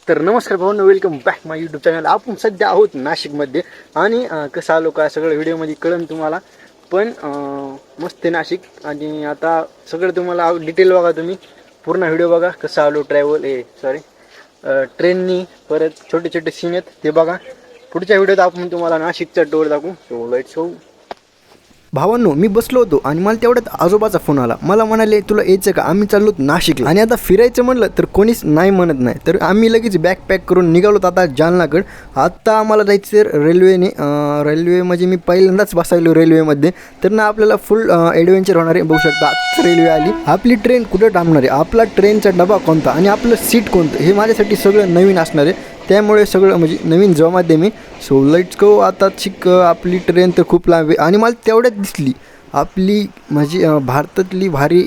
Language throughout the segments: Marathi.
तर नमस्कार भावांनो, वेलकम बॅक माय यूट्यूब चॅनल. आपण सध्या आहोत नाशिकमध्ये आणि कसं आलो काय सगळं व्हिडिओमध्ये कळेल तुम्हाला. पण मस्त आहे नाशिक आणि आता सगळं तुम्हाला डिटेल बघा, तुम्ही पूर्ण व्हिडिओ बघा. कसं आलो ट्रेननी, परत छोटे छोटे सीन आहेत ते बघा. पुढच्या व्हिडिओत आपण तुम्हाला नाशिकचा टूर दाखवू. So let's go. भावांनो, मी बसलो होतो आणि मला तेवढ्यात आजोबाचा फोन आला. मला म्हणाले, तुला यायचं का? आम्ही चाललो नाशिकला आणि आता फिरायचं म्हणलं तर कोणीच नाही म्हणत नाही. तर आम्ही लगेच बॅग पॅक करून निघालोत आता जालनाकडं. आत्ता आम्हाला जायचं रेल्वेने. रेल्वे म्हणजे मी पहिल्यांदाच बसायलो रेल्वेमध्ये, तर ना आपल्याला फुल ॲडव्हेंचर होणार आहे. बघू शकता आजच रेल्वे आली. आपली ट्रेन कुठं थांबणार आहे, आपला ट्रेनचा डबा कोणता आणि आपलं सीट कोणतं, हे माझ्यासाठी सगळं नवीन असणार आहे. त्यामुळे सगळं म्हणजे नवीन जमात मी. सो लेट्स गो. आता आपली ट्रेन तर खूप लांब आहे आणि मला तेवढ्यात दिसली आपली म्हणजे भारतातली भारी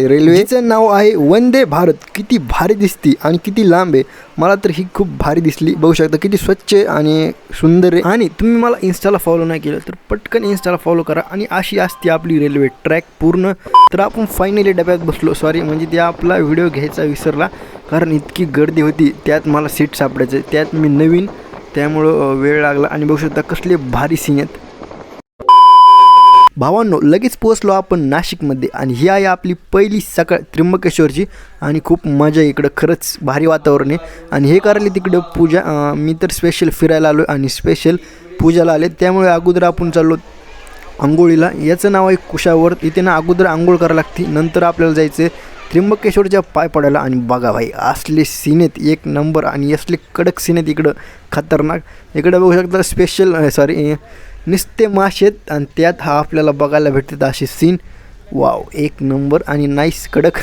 रेल्वेचं नाव आहे वंदे भारत. किती भारी दिसती आणि किती लांब आहे. मला तर ही खूप भारी दिसली. बघू शकता किती स्वच्छ आणि सुंदर आहे. आणि तुम्ही मला इन्स्टाला फॉलो नाही केलं तर पटकन इन्स्टाला फॉलो करा. आणि अशी असते आपली रेल्वे ट्रॅक पूर्ण. तर आपण फायनली डब्यात बसलो. सॉरी म्हणजे त्या आपला व्हिडिओ घ्यायचा विसरला, कारण इतकी गर्दी होती. त्यात मला सीट सापडायचं, त्यात मी नवीन, त्यामुळं वेळ लागला. आणि बघू शकता कसले भारी सीन आहेत. भावांनो, लगेच पोचलो आपण नाशिकमध्ये आणि ही आहे आपली पहिली सकाळ त्र्यंबकेश्वरची. आणि खूप मजा इकडं, खरंच भारी वातावरण आहे. आणि हे करायला तिकडं पूजा. मी तर स्पेशल फिरायला आलो आणि स्पेशल पूजाला आले, त्यामुळे अगोदर आपण चाललो आंघोळीला. याचं नाव आहे कुशावर. इथे ना अगोदर आंघोळ करायला लागते, नंतर आपल्याला जायचं त्र्यंबकेश्वरच्या पाय पडायला. आणि बघा भाई, असले सीन आहेत एक नंबर आणि असले कडक सीन आहेत इकडं, खतरनाक. इकडं बघू शकता स्पेशल नुसते मासे आहेत आणि त्यात हा आपल्याला बघायला भेटतात असे सीन. वाव, एक नंबर आणि नाईस कडक.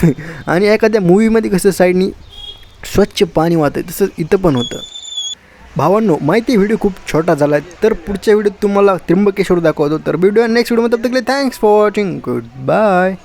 आणि एखाद्या मूवीमध्ये कसं साईडनी स्वच्छ पाणी वाहतं, तसं इथं पण होतं. भावांनो, माहिती व्हिडिओ खूप छोटा झाला आहे, तर पुढच्या व्हिडिओत तुम्हाला त्र्यंबकेश्वर दाखवतो. तर व्हिडिओ नेक्स्ट व्हिडिओमध्ये. तब तक के लिए thanks for watching. Good bye.